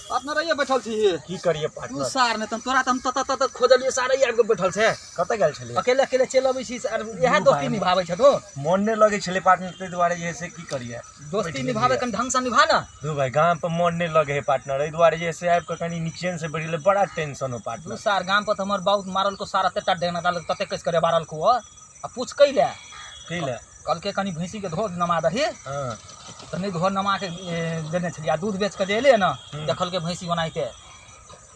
Partner रहिए बैठल छी की करिए तू पार्टनर सार ने तोरा त हम तत खोजलिए सारे आबि के बैठल छै कतऽ गेल छलिए अकेले अकेले चल अबै छी सार इएह दोस्ती निभाबै छ तो मन नहीं लगे छले पार्टनर ते दुआरे जे से की करिए दोस्ती निभावे कन ढंग से निभा ना दू भाई गांव पर मन नहीं लगे है पार्टनर ए दुआरे जे से आब के कनी नीचे से बढ़िले बड़ा टेंशन हो तू पार्टनर सार गांव पर हमर बहुत मारल को सारा तेटा देना डाल तते कैस करे मारल को आ पूछ कैले कैले कल के कनी भैंसी के धो नमा दही हां तनी धो नमा के देने छलिया दूध बेच के जे एले ना देखल के भैंसी बनाइते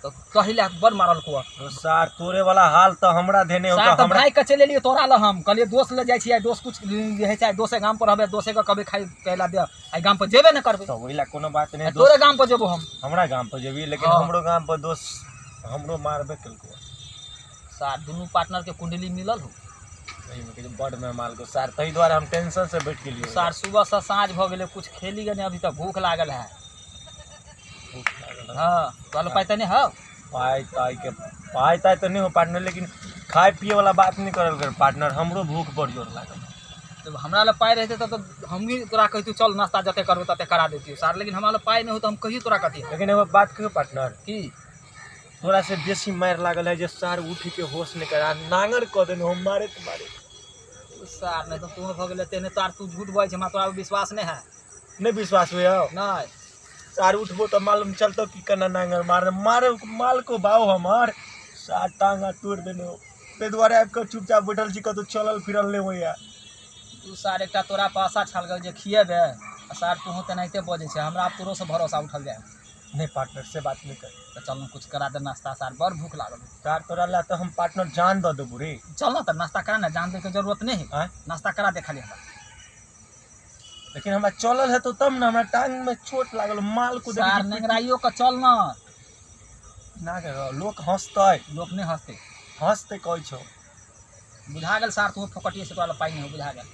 तो कहिले बड़ मारल को तो सार तोरे वाला हाल तो हमरा देने हो तो हमरा भाई के चले लिए तोरा ल हम कहलिए दोस्त ले जाय छी दोस्त कुछ है चाहे दोसे गांव पर रहबे दोसे के कभी खाई कहला दे आई गांव पर जेबे न करबे तो ओइला कोनो बात नहीं तोरे गांव पर जेबो हम हमरा गांव पर जेबी लेकिन हमरो गांव पर दोस्त हमरो मारबे केलको सार दोनों पार्टनर के कुंडली मिलल हो में बड़ में माल को सार तई द्वारा हम टेंशन से बैठ गेलिए सार सुबह से साँझ भ गेले कुछ खेली गने अभी तक भूख लागल है हां तोल पाइते नहीं हो पाई ताई तो नहीं हो पार्टनर लेकिन खाए पिए वाला बात नहीं करल कर पार्टनर हमरो भूख बड़ जोर लागल जब हमरा ल पाई रहते तो हम भी तोरा कहती चल नाश्ता जते करबे तते करा देती सार लेकिन हमरा ल पाई नहीं हो तो हम कहियो तोरा कहती लेकिन एगो बात कहियो पार्टनर की तोरा से बेसी मार लागल है जे सार उठ के होश नहीं करा नांगर क देने हम मारे तो मारे सार ने तो तू भ गेले तेने तार तू झूठ बोल छ हमरा तोरा विश्वास नहीं है नहीं विश्वास हुए हो नहीं सार उठबो तो मालूम चलतो कि कना नांगर मारे मारे माल को भाव हमार सार टांगा तोड़ देने हो ते द्वारा आब के चुपचाप बैठल छी कतो चलल फिरल नहीं होया तू सार एकटा तोरा पासा छल गल जे खिएबे आ सार तू तेनाहिते बजे छै हमरा तोरो से भरोसा उठल जाए नहीं पार्टनर से बात नहीं कर तो चल कुछ करा दे नाश्ता सार बड़ भूख लागल सार तोरा ला तो हम पार्टनर जान द देबो रे चल ना तो नाश्ता करा ना जान दे के जरूरत नहीं है नाश्ता करा दे खाली हमरा लेकिन हमरा चलल है तो तब ना हमरा टांग में चोट लागल माल को सार नेंगराइयो का चल ना कर लोग हंसतै लोग नहीं हंसते कहै छौ बुझा गेल सार तू फोकटिए से तोरा पाई नहीं बुझा गेल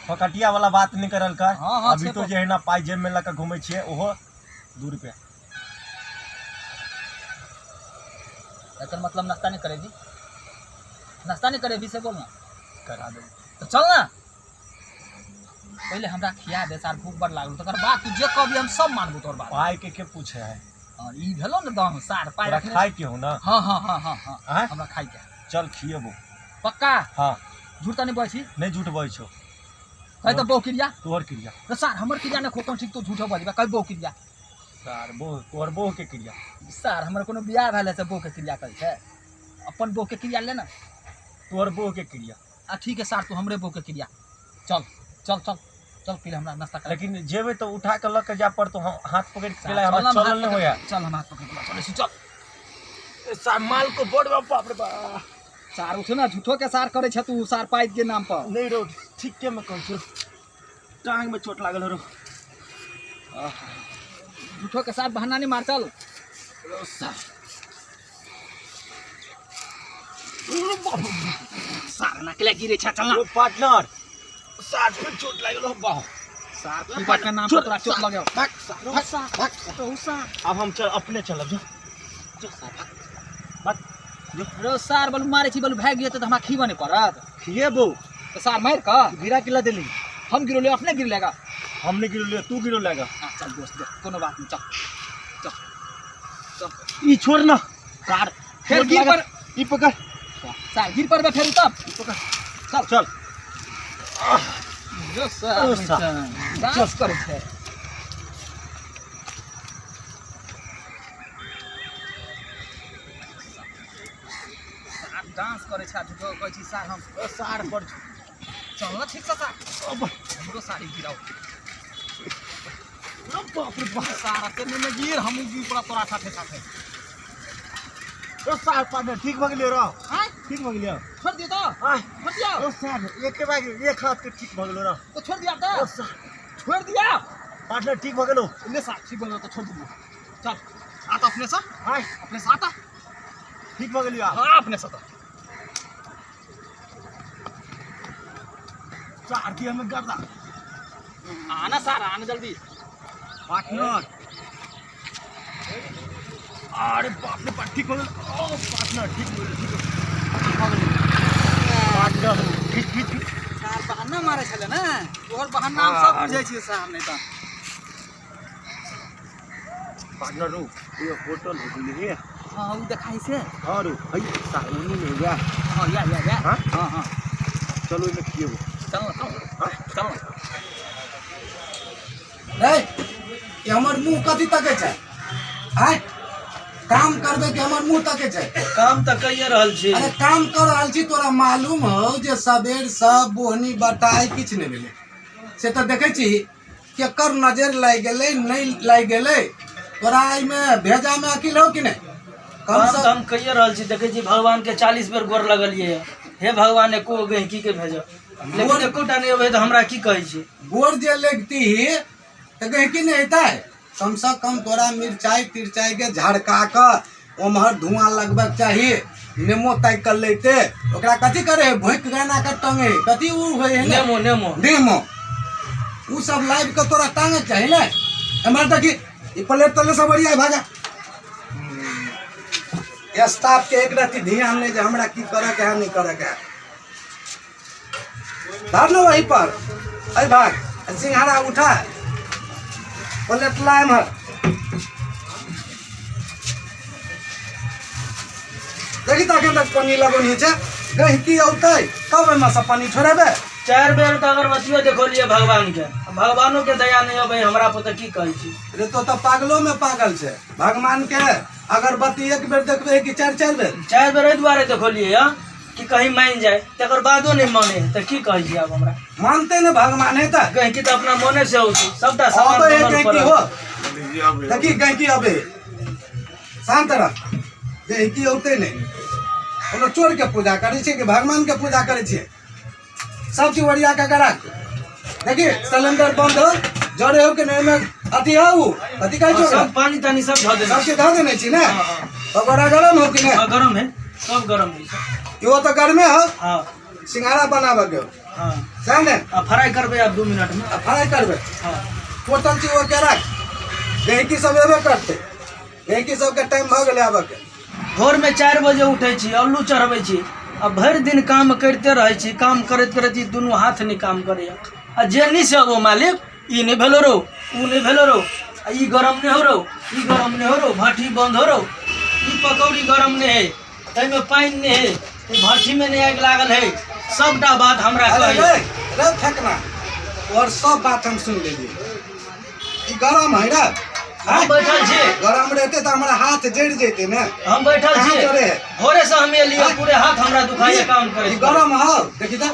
फकटिया वाला बात नहीं करल कर हाँ, अभी तो जे है ना पाई जेब में लगा घूमे छिए ओहो 2 रुपया एकर मतलब नाश्ता नहीं करेगी नाश्ता नहीं करेगी से बोल ना करा दे तो चल ना पहले हमरा खिया दे सार भूख बड़ लागल तकर बाद तू जे कहबी हम सब मानबो तोर बात पाई के पूछे है ई भेलो न दाम सार पाई रखने खाई के हो ना हां हां हां हां हां हमरा खाई के चल खिएबो पक्का हां झूठ नहीं बोल छी नहीं झूठ बोल छो कह तो बो क्रिया तोर क्रिया तो सार हमर क्रिया ने खोकन ठीक तो झूठो बोलबा कह बो क्रिया सार बो तोर बो के क्रिया सार हमर कोनो बियाह भेले से बो के क्रिया करे छै अपन बो के क्रिया ले ना तोर बो के क्रिया आ ठीक है सार तू हमरे बो के क्रिया चल चल चल चल पहले हमरा नाश्ता कर लेकिन जेबे तो उठा के लक जा पर तो हाथ पकड़ के चला हमरा चलल नहीं होया चल हम हाथ पकड़ के चल चल सार माल को बड़ बाप रे बा सार उठ ना झूठो के सार करे छ तू सार पाई के नाम पर नहीं रो ठीक के मैं कहू छु टांग में चोट लागल रो झूठो के साथ बहाना नहीं मार चल सार नकले गिरे छ चल ना पार्टनर सार पे चोट लागल हो बा सार की बात का नाम पर तोरा चोट लगयो भाग सार अब हम चल अपने चलब जो सार भाग रो सार बल मारे छी बल भाग गए तो हमरा खीबा नहीं पड़त खिएबो तो सार मार का गिरा किला देली हम गिरो ले अपने गिर लेगा हमने गिरो ले तू गिरो लेगा चल दोस्त दे कोनो बात नहीं चल चल चल ई छोड़ ना सार फिर गिर पर ई पकड़ सार गिर पर फिर तब पकड़ चल चल जो सार डांस करे छै डांस करे छ झूठो कहै छी सार हम सार पर चल ना ठीक से सार हमरो साड़ी गिराओ बाप रे बाप सार तेने में गिर हम गिर पूरा तोरा साथे साथे ओ सार पार्टनर ठीक भ गेलियो रो हां ठीक भ गेलियो छोड़ दियो तो हां छोड़ दिया ओ सार एक के बाद एक हाथ के ठीक भ गेलो रो तो छोड़ दिया तो ओ सार छोड़ दिया पार्टनर ठीक भ गेलो ले सार ठीक बोलो तो छोड़ दियो चल आता अपने से हां अपने से आता ठीक भ गेलियो हां अपने से सार की हमें गर्दा आना सार आना जल्दी पार्टनर अरे बाप रे बाप ठीक हो गया ओ पार्टनर ठीक हो गया पार्टनर ठीक सार बहाना मारे छले ना तोहर बहाना हम सब बुझै छी सार नहीं त पार्टनर रू ये होटल है दिल्ली है हां उ देखाई से हां रू भाई सामने में गया हां या हां हां हां चलो इन्हें किए वो चल हां चल रे ये हमर मुंह कथी तके छै आय काम करबे के हमर मुंह तके छै काम तो कइए रहल छी अरे काम कर रहल छी तोरा मालूम हो जे सबेर सब बोहनी बटाई किछ नहीं भेले से तो देखे छी केकर नजर लाग गेले नहीं लाग गेले तोरा आई में भेजा में अकिल हो कि नहीं कम काम से तो हम कहिए रहल छी देखे छी भगवान के 40 बेर गोर लगलिए हे भगवान एको गहकी के भेज लेकिन एकोटा नहीं अबे तो हमरा की कहे छी गोर जे लगती तो गहकी नहीं होता है कम से कम तोरा मिर्चाई तिरचाई के झड़का कर ओमहर धुआं लगबक चाहिए नेमो ताक कर लेते ओकरा कथी करे है भोंक गाना के टंगे कथी उ होय है नेमो नेमो नेमो उ सब लाइव के तोरा टांगे चाहिए ना हमार देखी ई प्लेट तले से बढ़िया भागा स्टाफ के एक रति ध्यान नहीं जे हमरा की करे के है नहीं करे के धर लो वहीं पर अरे भाग सिंघाड़ा उठा प्लेट लाए मत देखी ताके तक पानी लगोनी छै गहकी औतै कब में सब पानी छोड़ेबे 4 बेर तो अगरबत्तियों देखलिए भगवान के भगवानों के दया नहीं अबे हमरा पर तो की कहे छी रे तो पागलों में पागल छै भगवान के अगरबत्ती एक बेर देखबे कि 4 बेर 4 बेर एहि दुआरे देखलिए कि कहीं मान जाए तकर बादो नहीं माने तो की कहे छी अब हमरा मानते न भगवान है ता गहकी तो अपना मने से होती सबटा सामान अबे बनल गहकी पड़ल। हो देखी गहकी अबे शांत रह गहकी औते नहीं कोनो चोर के पूजा करे छै कि भगवान के पूजा करे छै सब चीज ओरिया के करा देखी सिलेंडर बंद हो जड़े हो के नहीं में अथी हो अथी कहै छौ सब पानी तानी सब धो देना सब चीज धऽ देने छी ना तो बड़ा गरम हो कि नहीं गरम है सब गरम है यो तो गर्मे हो हां सिंघाड़ा बनाबे के हां जाने अब फ्राई करबे अब 2 मिनट में फ्राई करबे हां टोटल चीज वो के रख गहकी सब एबे करते गहकी सब के टाइम भ गेले आबे के भोर में 4 बजे उठे छी अल्लू चढ़बे छी अब भर दिन काम करते रहे छी काम करत करत ई दुनू हाथ नहीं काम करे आ जे नहीं से वो मालिक ई नहीं भेलो रो ऊ नहीं भेलो रो आ ई गरम नहीं हो रो ई गरम नहीं हो रो भट्टी बंद हो रो ई पकौड़ी गरम नहीं है तै में पानी नहीं है ई भट्टी में नहीं आग लागल है सबटा बात हमरा अरे कहे रे फेंकना और सब बात हम सुन लेली ई गरम है ना हम बैठल छी गरम रहते तो हमारा हाथ जड़ जेते ना हम बैठल कहाँ छी जड़े है? भोरे से हमें लिए पूरे हाथ हमरा दुखाए काम करे ई गरम हो देखी तो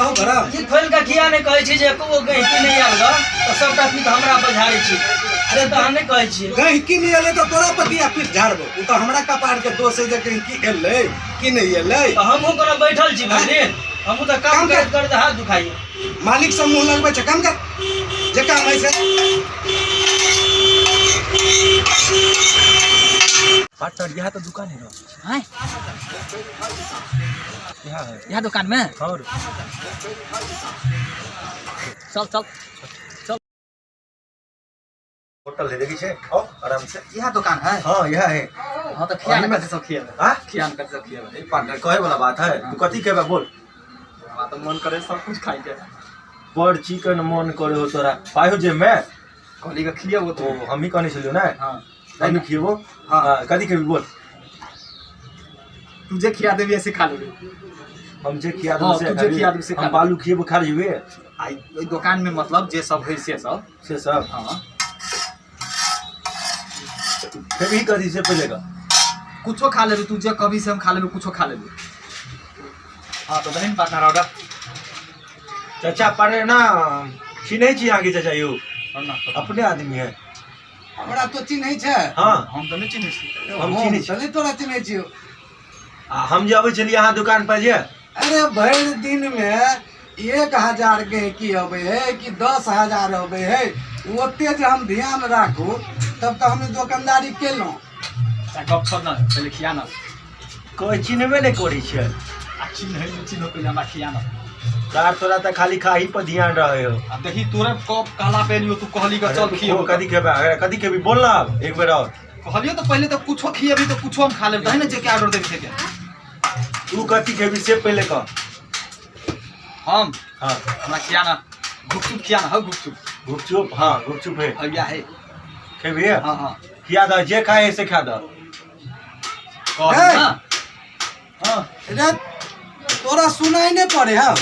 हो गरम ई खोल के किया नहीं कहे छी जे एको गहकी नहीं आल तो सबटा पीठ हमरा बझाई छी अरे तो हम नहीं कहे छी गहकी नहीं एले तो तोरा पतिया पीठ झाड़बो उ तो हमरा कपार के दोष है जे गहकी एले कि नहीं एले तो हमहू कोनो बैठल छी दिन हमहू तो काम काम कर। करत करत हाथ दुखाइए मालिक सब मुंह लगबे छै काम कर जे काम है से पार्टनर यहाँ तो दुकान है ना हैं यहाँ है यहाँ दुकान में और चल चल होटल है देखी छे आओ आराम से यहाँ दुकान है हाँ यहाँ है हाँ तो खियान कर सब खिया हाँ खियान कर सब खिया पार्टनर कहे वाला बात है तू कथी कहबा बोल हाँ तो मन करे सब कुछ खाई के पर चिकन मन करे हो तोरा पायो जे मैं कहली का खिया वो तो हम ही कहने चलियो ना हाँ हम ही खिएबो हाँ। कथी कहबी बोल तुझे खिया देवी ऐसे खा लोगे हम जे खिया हाँ, दो तुझे खिया दूँ से खा हम ले। बालू खिएबो खा लेबे आई ओई दुकान में मतलब जे सब है से सब से सब हाँ फिर भी कथी से पहले का कुछो खा ले तू जे कभी से हम खा ले कुछो खा ले हाँ तो बहन पार्टनर ऑर्डर चाचा पारे ना चिन्है छी आगे चाचा यो ना अपने आदमी है हमरा तो चिन्है छै हाँ हम तो नहीं चिन्ह छी हम चिन्है छी चले तोरा चिन्है छियो हम जे अबै छलियै अहाँ दुकान पर जे अरे भर दिन में 1000 गहकी अबे है कि 10,000 अबे है ओते जे हम ध्यान राखू तब तो हम दुकानदारी केलहुँ गप छोड़ ना पहले खिया ना कोई चिन्हबे नहीं करै छै आ चिन्ह पहले हमरा खिया ना तार तोरा त खाली खाही पर ध्यान रहे हो अब देखी तोरे कप काला पहनियो तू कहली का चल खियो कथी खेबा कथी खेबी बोल ना अब एक बेर और कहलियो तो पहले तो कुछो खिएबी तो कुछो हम खा लेब तही ना जे के ऑर्डर देबी से के तू कथी खेबी से पहले कह हम हाँ हमरा खिया ना गुपचुप खिया ना हो गुपचुप गुपचुप हाँ गुपचुप है भैया है खेबी हाँ हाँ खिया दो, जे खाए से खा दो। ए! हाँ रे तोरा सुनाई नहीं पड़े हो,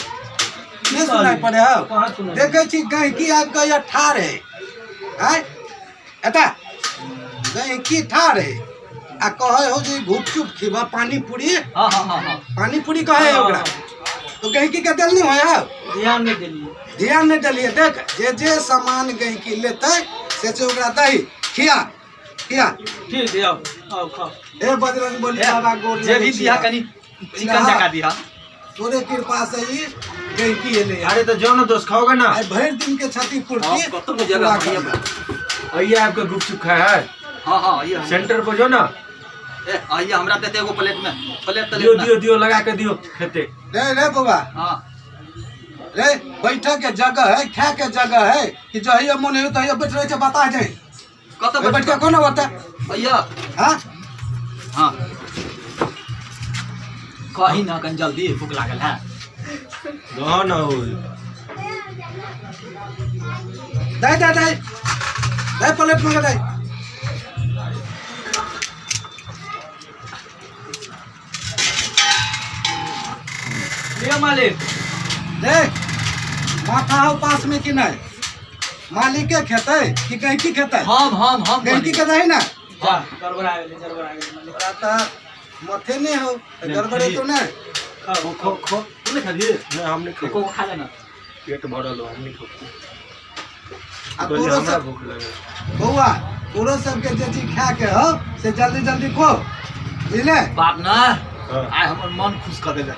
नहीं सुनाई पड़े हो। कहाँ सुनाई? देखे छी गहकी आबि कऽ ठाढ़ है, आय एता गहकी ठाढ़ है आ कहे हो जे गुपचुप खीबा पानी पूरी, हाँ हाँ हाँ हाँ पानी पूरी कहे है ओकरा, तो गहकी के दिल नहीं होया, ध्यान नहीं दिलिए। ध्यान नहीं दिलिए। देख जे सामान गहकी लेते से ओकरा दही खिया खिया। ठीक है, आओ खाओ। हे बजरंग बोली बाबा गोर जे भी दिया कनी चिकन जका दिया। तोरे कृपा से ही गहकी एले। अरे तो जो ना दोस्त खाओगे ना, आई भर दिन के क्षतिपूर्ति कतो में जगह आइए आपका गुपचुप खाया है हाँ हाँ ये सेंटर पर जो ना, आइए हमरा देते एगो प्लेट में, प्लेट दियो दियो दियो लगा के दियो खेते। रे बाबा हाँ रे बैठे के जगह है, खाए के जगह है कि जहिया मन हो तहिया बैठ रहे बता जाए कतो बैठ के कौन बता। भैया हाँ हाँ कहीं ना कहीं जल्दी भूख लागल है। दो ना हो दे दे दे दे प्लेट में दे। लिया मालिक। देख माथा हो पास में कि नहीं, मालिक के खेते कि गहकी खेते, हम गहकी के दही ना जा गड़बड़ा गेले मालिक। तोरा तो मथे नहीं हो गड़बड़े तो नहीं। खाओ खो खो तू नहीं खाबी? नहीं हम नहीं एको खा लेना। पेट भरल हो, हम नहीं खो। आ बोले तोरो हमरा सब भूख लगे। बउआ तोरो सबके जे चीज खा के हो से जल्दी जल्दी खो, बुझले। पार्टनर हाँ। आय हमर मन खुश कर देले।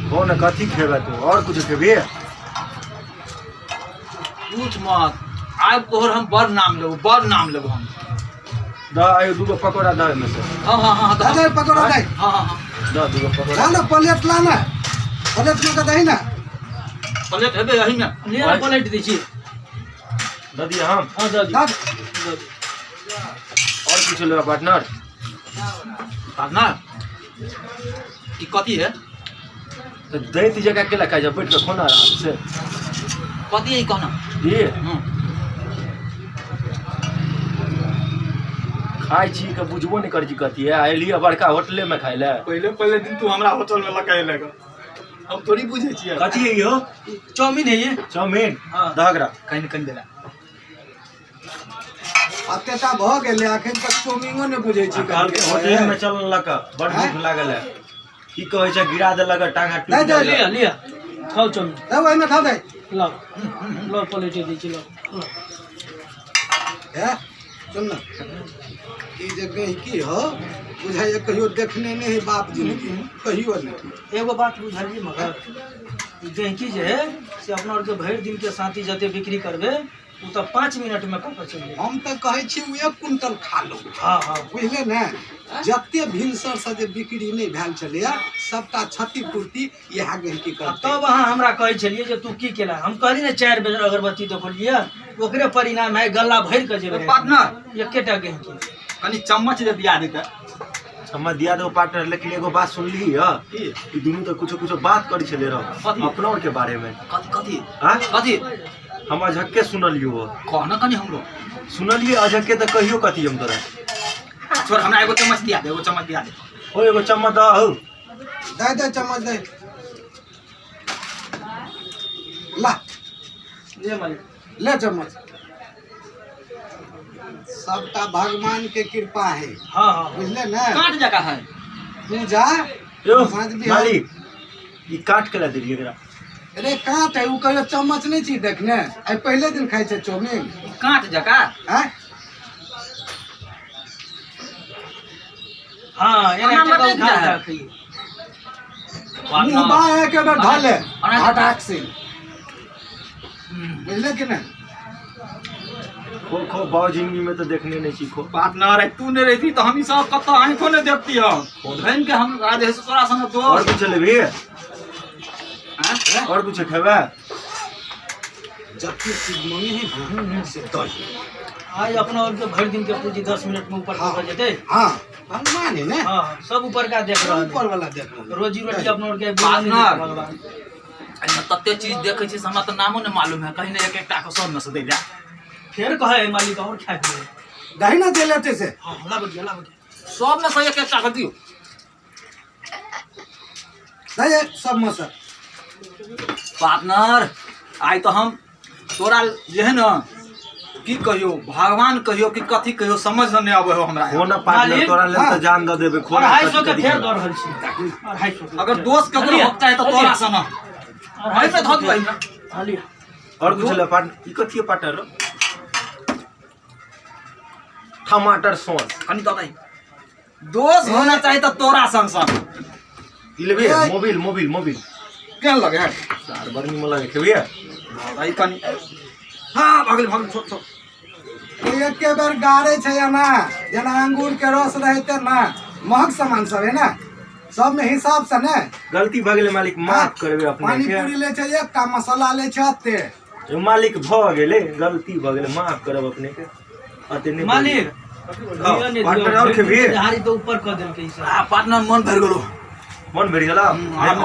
हो ना कथी खेबे तू और कुछ खेबी? पूछ मत, आय तोहर हम बड़ नाम लेबो हम। दा आयो दूगो पकोड़ा दा में से। हाँ दे पकड़ो दे, हाँ दा दूगो पकोड़ा। ला ना प्लेट ला ना, प्लेट में के दही ना। प्लेट हेबे यही में। लिया ना प्लेट दीजिए। दा दिया हम हाँ दादी ला और कुछ लेबा पार्टनर? पार्टनर की कथी है? तो दैत जगह के लखा जा बैठ के खाना आराम से। कथी है कहना? ये खाई छी के बुझबो नहीं कर जी कथी है, आइलिए बड़का होटले में खाइ ले। पहले दिन तू हमरा होटल में लगा लेगा, हम थोड़ी बुझे छियै। कथी है यो? चाउमीन है ये। चाउमीन हाँ। दहगरा कहीं देला। अत्यता भ गेले अखन तक चाउमीनो ने बुझै छी। काल के होटल में चल लका बड़ भूख लागल है। की कहै छै गिरा देलक टांगा टूट दे दे, गेल। लिया लिया खाओ चाउमीन। दे ओइ में खा दे। लाओ लो प्लेट दीजिए लो। है सुन ना, ई जे गहकी हो बुझाइए कहियो देखने नहीं है बाप जिंदगी कहियो नहीं। एगो बात बुझलिए मगर गहकी जे है से अपना और के भरि दिन के साथी जते बिक्री करबे उ तो 5 मिनट में कप चल जाए। हम तो कहै छी उ 1 क्विंटल खा लो। हाँ हाँ बुझले ने, जते भिनसर से जे बिक्री नहीं भेल छलैया सबटा क्षतिपूर्ति इएह गहकी करतै। तब अहाँ हमरा कहै छलिए जे तू की केला, हम कहली ने 4 बजे अगरबत्ती देखलिए ओकरे परिणाम है गल्ला भरि के जेबे पार्टनर एकेटा गहकी। कनी चम्मच दे दिया देते। समझ दिया दो पार्टनर, लेकिन एगो बात सुनली है कि दोनों तो कुछ कुछ बात करी छले रहो कथी? अपना के बारे में। कथी हां कथी हम अझक्के सुनलियो हो, कहना कनी हमरो सुनलिए अझक्के तो कहियो कथी हम तोरा। छोड़ हमरा एगो चम्मच दिया दे, एगो चम्मच दिया दे। ओ एगो चम्मच दा हो। दे दे चम्मच दे। ला ले मालिक ले चम्मच। सबटा भगवान के कृपा है, हाँ हाँ बुझले ने। काट जगह है। तू जा यो साँझ बिहान- मालिक ई काट के ला देलिए एकरा। अरे काट है उ कहियो चम्मच नहीं छी देखने, आई पहले दिन खाइ छै चाउमीन। काट जगह हैं हाँ एना हमरा के लगे उठा है। रखिए। मुंह बा है के बार ढाले अरे- हटाक से, बुझले कि नहीं। खो खो बाव जिंदगी में तो देखने नहीं सीखो। पार्टनर है, तू नहीं रहती तो हम ई सब कतो आंखों ने देखती हम। धन के हम आज है तोरा संग और दोस्त। कुछ लेबी? हैं? और कुछ खेबे? जबकि चीज मांगे है ना से दही। आज अपना और के भर दिन के पूंजी 10 मिनट में ऊपर हाँ पहुंच जेते। हाँ भगवान है ना, हाँ सब ऊपर का देख रहा ऊपर है। वाला देख रहा रोजी रोटी अपना और के पार्टनर। भगवान। एमे तत्ते चीज देखे छी से हमरा तो नामो ने मालूम है, कहीं ने एक एक टा को सब में से दे जा। फिर कहे मालिक और खा के दही ना दे लेते से हाँ ला बढ़िया सब में से एक एक कर दियो। दही सब में से पार्टनर आई तो हम तोरा जे है ना की कहियो भगवान कहियो कि कथी कहियो समझ नहीं आवे हो हमरा। हो ना पार्टनर तोरा ले तो जान दे देबे खोला 250 के फेर दर रहल छी 250 अगर दोस्त ककरो होता है तो तोरा सना भाई पे धक भाई हाली और कुछ ले पार्टनर ई कथि है पार्टनर टमाटर सॉस कनी तो भाई दोस्त होना चाहिए तो तोरा संग संग इलेबे मोबिल क्या लगे है सार बरनी मला खेबे भाई कनी हां भागल छोट एक के बेर गाड़े छे ना जना अंगूर के रस रहते ना महक सामान सब है ना सब में हिसाब से ना गलती भ गेले मालिक माफ करबे अपने पानी के पूरी ले छे एक का मसाला ले छे अते ए मालिक भ गेले गलती भ गेले माफ करब अपने के अते नहीं मालिक पार्टनर और खेबे हारी तो ऊपर कर देल के आ पार्टनर मन भर गेलो मन भर गेला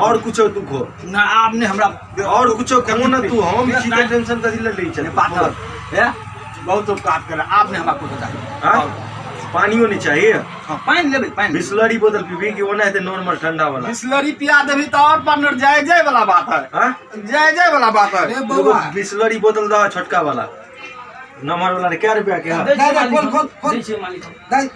और कुछ तू खो ना आपने हमरा और कुछ कहो ना तू हम चीज टेंशन कथि ले चले पार्टनर है बहुत उपकार करे आपने हमरा को बताया। हां पानियो नहीं चाहिए हां पानी लेबे पानी बिस्लरी बोतल पीबी कि ओना है नॉर्मल ठंडा वाला बिस्लरी पिया देबी तो और पार्टनर जाय वाला बात है। हां जाय वाला बात है। अरे बउआ बिस्लरी बोतल दा छोटका वाला नंबर वाला क्या रुपया के है खोल दे छे मालिक दही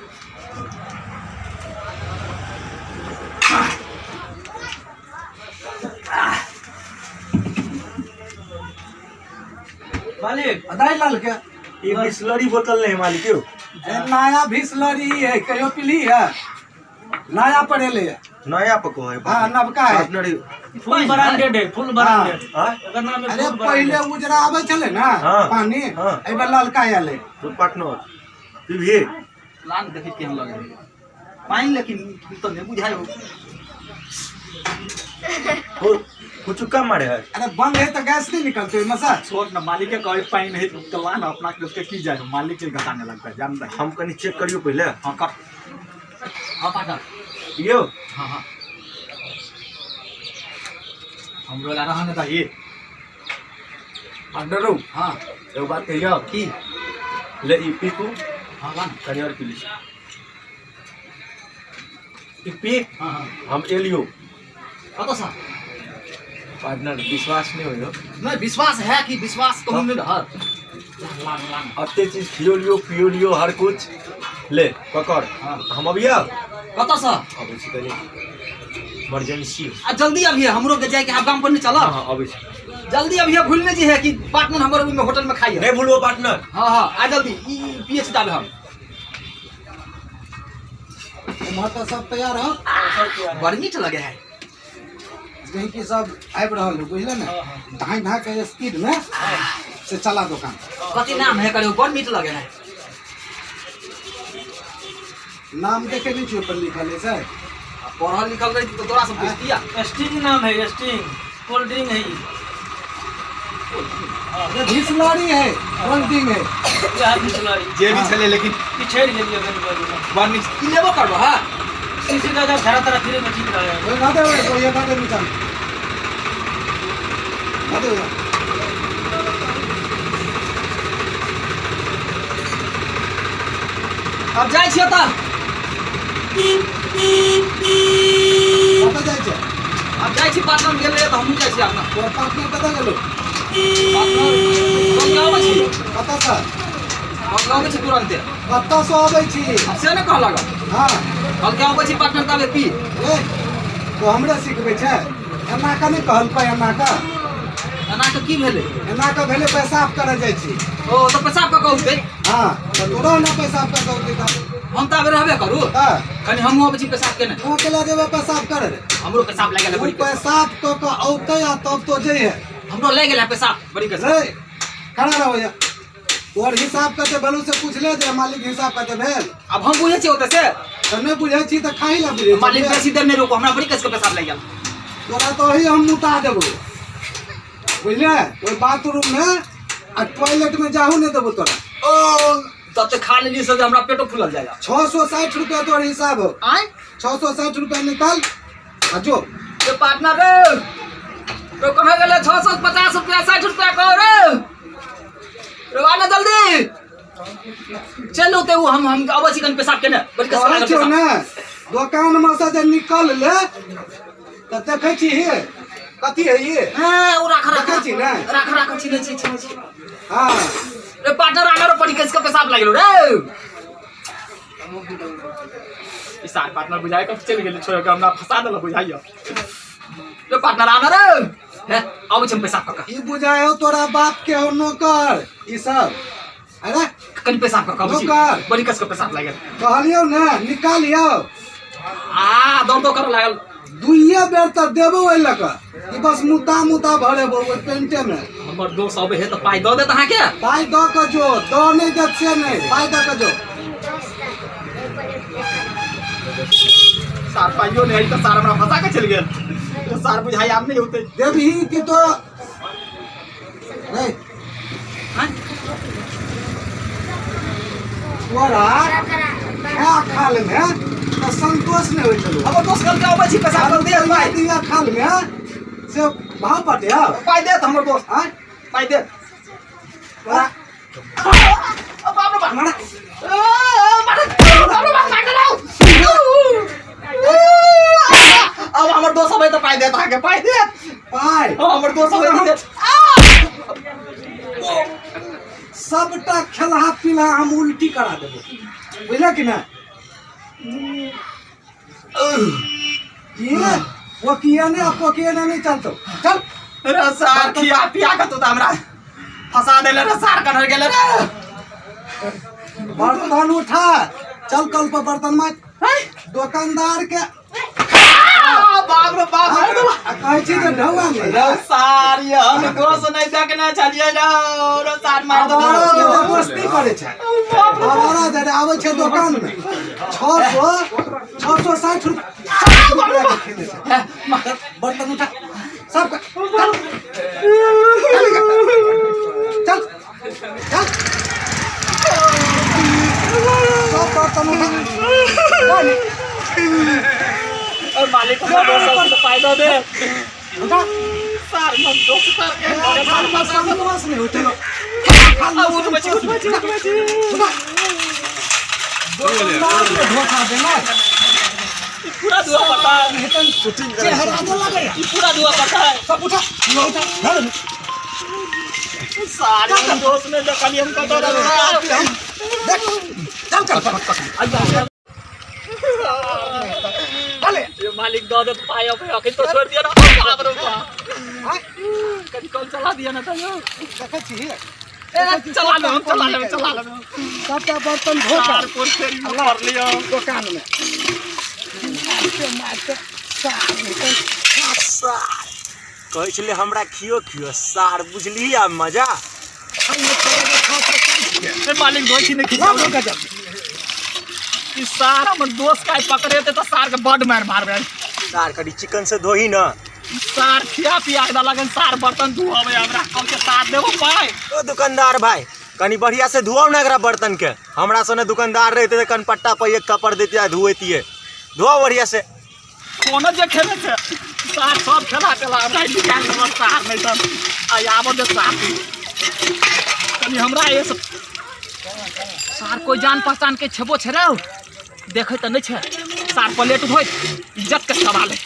मालिक दही लाल के ये बिस्लरी बोतल नहीं मालिक क्यों ए नया बिस्लरी है कहियो पीली है नया पड़ेले है नया पको है हाँ नवका है पार्टनर फुल ब्रांडेड है फुल ब्रांडेड हां अगर नाम है अरे फुल पहले ब्रांडेड उजरा आवे चले ना हाँ, पानी हाँ। ए बेर ललका आले तो पार्टनर पीबी लान देखी केहन लगे पानी लेकिन तो नहीं बुझायो हो कुछ कम मारे है अरे बंद है तो गैस नहीं निकलते है मसा छोड़ ना मालिक के कहे पानी नहीं तो लान अपना के उसके की जाए मालिक के घटाने लगता है जानता है। हम कनी चेक करियो पहले हां कर हां पार्टनर पियो हां हमरो ला रहने था ये पार्टनर हां एगो बात कहियो की ले ई पी तू हां लान कनी और पी ली ई पी हां हम एलियो कतो सा पार्टनर विश्वास नहीं होयो नहीं विश्वास है कि विश्वास तो हम में रह लान अत्ते चीज खियो लियो पियो लियो हर कुछ ले पकड़ हाँ। हम अबिया कतो सा अब छी कनी इमरजेंसी आ जल्दी अभी हमरो के जाए के आप गांव पर नहीं चला हां अब जल्दी अभी भूलने जी है कि पार्टनर हमारे में होटल में खाइए नहीं भूलो पार्टनर हाँ हाँ आ जल्दी पीएच डाले हम तो सब तैयार हो बड़ मीठ लगे है कहीं की सब आबि रहल हो बुझले ना ढाई ढाई के स्पीड में से चला दुकान कथी नाम है करे बड़ मीठ लगे है नाम देखे नहीं छो पर लिखल है सर पढ़ल लिखल रही तो तोरा से पूछ दिया स्टिंग नाम है स्टिंग कोल्ड ड्रिंक है ये बिस्लरी है कोल्ड ड्रिंक है यह बिस्लरी जे भी चले लेकिन पिछड़ गेलिए गन बड़ मीठ ई लेबो करबो हां इसी का जब धरा तरह फिरे में ठीक रहे ओए ना दे ओए ये ना दे निकाल ना दे अब जाय छियो त पता जाय छै अब जाय छी पार्टनर गेल रहे तो हम जाय छी अपना तोर पार्टनर पता गेलो पार्टनर गाँव में छी पता सर हम गाँव में छी तुरंत कत्ता से आबै छी अब से न कह लगा हां कल गाँव में छी पार्टनर तबे पी ए तो हमरे सिखबै छै एना का नहीं कहल पै एना का एना के की भेले एना का भेले पेशाब करे जाइ छी ओ तो पेशाब का कहू हां तो तोरा ना पेशाब कर दौते ता हम तबे रहबे करू हां कनी हमहु अब छी पेशाब केने तू अकेला जेबे पेशाब करे हमरो पेशाब लाग गेल तू बड़ी पेशाब तो का औते आ तब तो जे है हमरो लाग गेल पेशाब बड़ी के रे खड़ा रहो या तोर हिसाब कते बलू से पूछ ले जे मालिक हिसाब कते भेल अब हम बुझे छी ओते से त नहीं बुझै छी त खाई ला बुझै मालिक बेसी देर नहीं रोको हमरा बड़ी कस के पेशाब लाग गेल तोरा तो ही हम मुता देबो बुझले ओई बाथरूम में आ टॉयलेट में जाहू नहीं देबो तोरा ओ तब ते खा लेली से हमरा पेटो फूलल जाएगा 660 रुपया तोर हिसाब हो आय 660 रुपया निकाल आ जो ये पार्टनर रे तो कहाँ गेले 650 रुपया 60 रुपया कहो रे रे आना जल्दी चलो ते उ हम अबै छी कनि पेशाब केने बड़ी कस कहै छियौ ने दोकान में से जे निकल ले त देखै छी हे कथी है ये हां उ राख देखै छी ने राख छी नै छी हां रे पार्टनर आना रे पड़ी कस के पेशाब लागलो रे ई सार पार्टनर बुझाय के चल गेल छोड़ के हमरा फसा देल बुझाइयो रे पार्टनर आना रे हे आबै छी पेशाब क ई बुझाय हो तोरा बाप के हो नौकर ई सब अरे कनि पेशाब क आबै छी नौकर बड़ी कस के पेशाब लागल कहलियौ ने निकालियो दौड़ कर लागल दुइये बेर त देबो ओइ लक ई बस मुता भरे बो ओइ पेंटे में हमर दोस्त अबे हे त पाई द देत अहाँ के पाई द क जो द नै देत से नै पाई द क जो सार पाइयो नहीं तो सार हमरा फंसा के चल गेल तो सार बुझाई आब नहीं होते देबही कि तो नहीं हां तोरा खाल में तो संतोष नहीं होई चलो अब दोस्त कल के आबै छी पैसा कर दे भाई दिया खाल में से भाव पटे पाई दे त हमर दोस्त हां पाई दे तोरा अब बाप रे बाप मारा अब हमर दोस्त अबै त पाई दे त के पाई दे पाई हमर दोस्त अबै दे सबटा खेलहा पिलहा हम उल्टी करा देबो बुझला कि ना ये वो किया ने आपको किया नहीं चलतो चल रे सार खिया पिया के तो हमरा फंसा देले रे सार कनर गेले रे बर्तन उठा चल कल पर बर्तन मत दुकानदार के बाप रे बाप कहै छी जे ढौआ में रे सार ये हम दोस्त नहीं देखना चलिए जाओ रे सार मार दो मस्ती करे छै हमारा दे आवे छै दुकान में 660 रुपया बर्तन उठा सब चल चल सब बर्तन उठा और मालिक को दोस्त पाई दो दे सार मन दोस्त कर के सार बस नहीं होते अब उठ बची धोखा देना पूरा दुआ पता है चेहरा तो लगे पूरा दुआ पता है सब उठा धर सारे दोस्त ने देखली हमको तो देख चल चल अरे ये मालिक दो दे पाया पे आखिर तो छोड़ दिया ना बाप रे बाप कभी कौन चला दिया ना तो देखै छी चला ले सबटा बर्तन धो चार कोन फेरी कर लियो दुकान में कहै छले हमरा खियो सार बुझली आ मजा ए मालिक दो छी ने खिचाओ का जब ई सार हमर दोस्त का पकड़े ते तो सार के बड मार मारबे सार कड़ी चिकन से धोही ना सार खिया पिया के लगन सार बर्तन धुआवे हमरा कल के साथ देबो पाए ओ दुकानदार भाई कनी बढ़िया से धुआओ ना एकरा बर्तन के हमरा सने दुकानदार रहते त कनपट्टा पे एक कपड़ देती आ धुएतिए धुआओ बढ़िया से कोनो जे खेले छे सार सब खेला हमरा निकाल के सार नहीं त आ आबो दे सार कनी हमरा ये सब सार कोई जान पहचान के छेबो छे रे देखे त नहीं छे सार प्लेट धोई इज्जत के सवाल है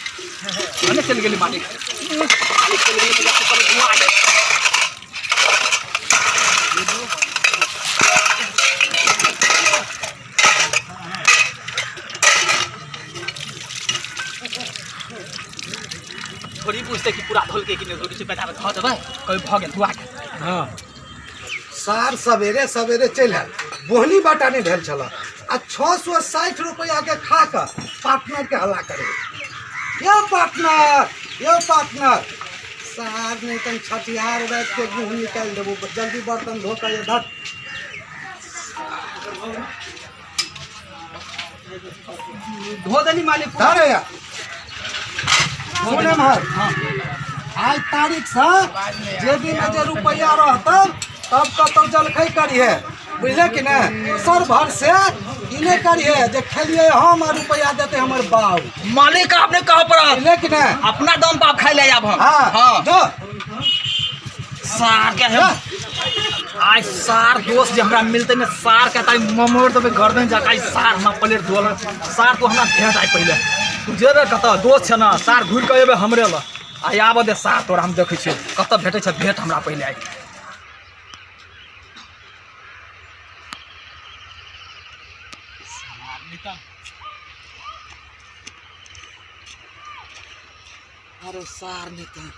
अने चल गेली मालिक चल गेली इज्जत के धुआ दे थोड़ी पूछते कि पूरा धोल के कि नहीं थोड़ी से पैदा धो देबै कोई भ गेल धुआ के हां सार सवेरे सवेरे चल आल बोहनी बाटा नहीं भेल छला आ 660 रुपया के खा के पार्टनर के हल्ला करे यो पार्टनर सार नहीं तन छठियार बैठ के गुह निकाल देबो जल्दी बर्तन धो के धर धो देनी मालिक धर या सुने मार आज तारीख से जे दिन जे रुपया रहता तब कतौ जलखै करिए बुझले कि ना सर भर से इने करिए जे खेलिए हम और रुपया देते हमर बाऊ मालिक आपने कहा पड़ा बुझले कि ना अपना दम पे आप खाई ले आब हम हां हां दो सार के है आज सार दोस्त जे हमरा मिलते ने सार कहता है ममोर तो घर में जाकर आज सार हमरा प्लेट धोल सार तो हमरा भेट आइ पहले तू जेबे कत दोस्त छ ना सार घुर के एबे हमरे ल आ आबे दे सार तोरा हम देखै छियै कत भेटै छ भेट हमरा पहले आइ अरे सार निकल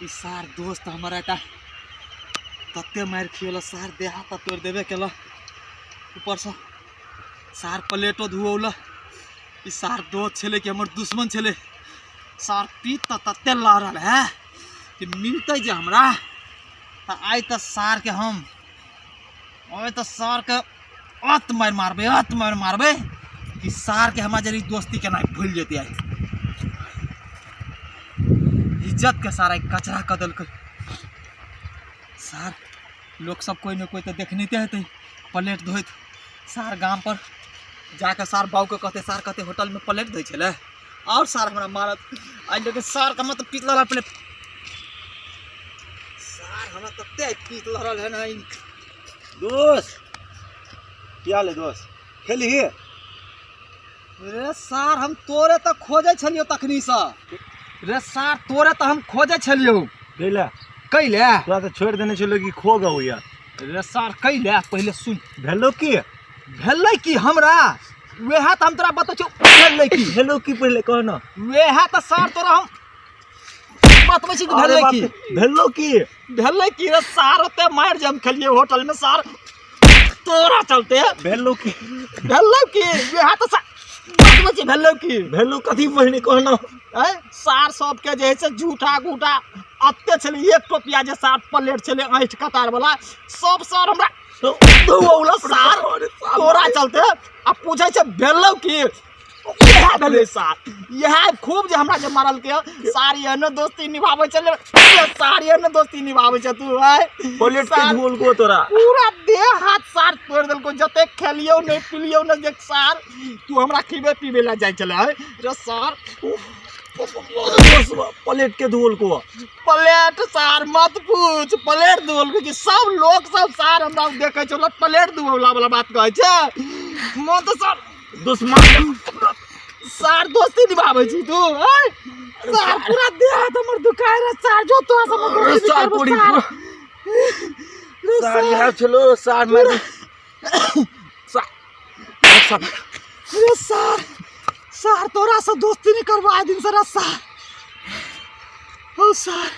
ई सार दोस्त हमारा था तत्ते मार खियोला सार देहा त तोड़ देबे केला ऊपर से सार प्लेटो धुओला ई सार दोस्त छले कि हमर दुश्मन छले सार पीत त तत्ते लड़ल है कि मिलते जे हमरा त आइ त सार के हम ओए त सार के अत मार मारबे कि सार के हमार जरी दोस्ती के ना भूल जेते आई इज्जत के सारा कचरा कदल कर सार लोग सब कोई न कोई तो देखने हेतै प्लेट धोइत सार गांव पर जाकर सार बाबू के कहते सार कहते होटल में प्लेट धोइ छले और सार हमरा मारत आज लेकिन सार का मत पीत लड़ा प्लेट सार हमरा तत्ते पीत लड़ल है ना दोस्त क्या ले दोस्त खेली ही रे सार हम तोरे तक खोजे छलियो तखनी से रे सार तोरे तो हम खोजे छलियो गेला कैले तोरा तो छोड़ देने छलो कि खो गौ यार रे सार कैले पहले सुन भेलो की भेलै कि हमरा वेहा त हम तोरा बता छौ भेलै कि भेलो की पहले कह ना वेहा त सार तोरा हम बतबै छी कि भेलै कि रे सार ओते मार जे हम खेलिए होटल में सार तोरा चलते भेलो की वेहा त बतबै छी भेलो कथी पहिने कहना सार सबके जे है से झूठा गूठा अत्ते छले एक टोपिया जे सार प्लेट छले ऐठ कतार वाला सब सार हमरा धुओला सार तोरा चलते आ पूछै छै भेलौ कि यह भेलै सार यह खूब जे हमरा जे मारल के सार ये न दोस्ती निभाबै छले सार ये न दोस्ती निभाबै छ तू प्लेट के धोल को तोरा पूरा देह हाथ सार तोड़ देलको जते खेलियो नहीं पिलियो न जे सार तू हमरा खिबे पीबे ला जाय छले रे सार प्लेट के धोल को प्लेट सार मत पूछ प्लेट धोल को कि सब लोग सब सार हमरा देखे छ प्लेट धोला वाला बात कहै छै मन तो सार दुश्मन सार दोस्ती निभाबै छी तू सार पूरा देह हाथ हमर दुखाय रे सार जो तो सब सार पूरी सार यह चलो सार मार सार रे सार तोरा से दोस्ती नहीं करवा दिन से सार ओ सार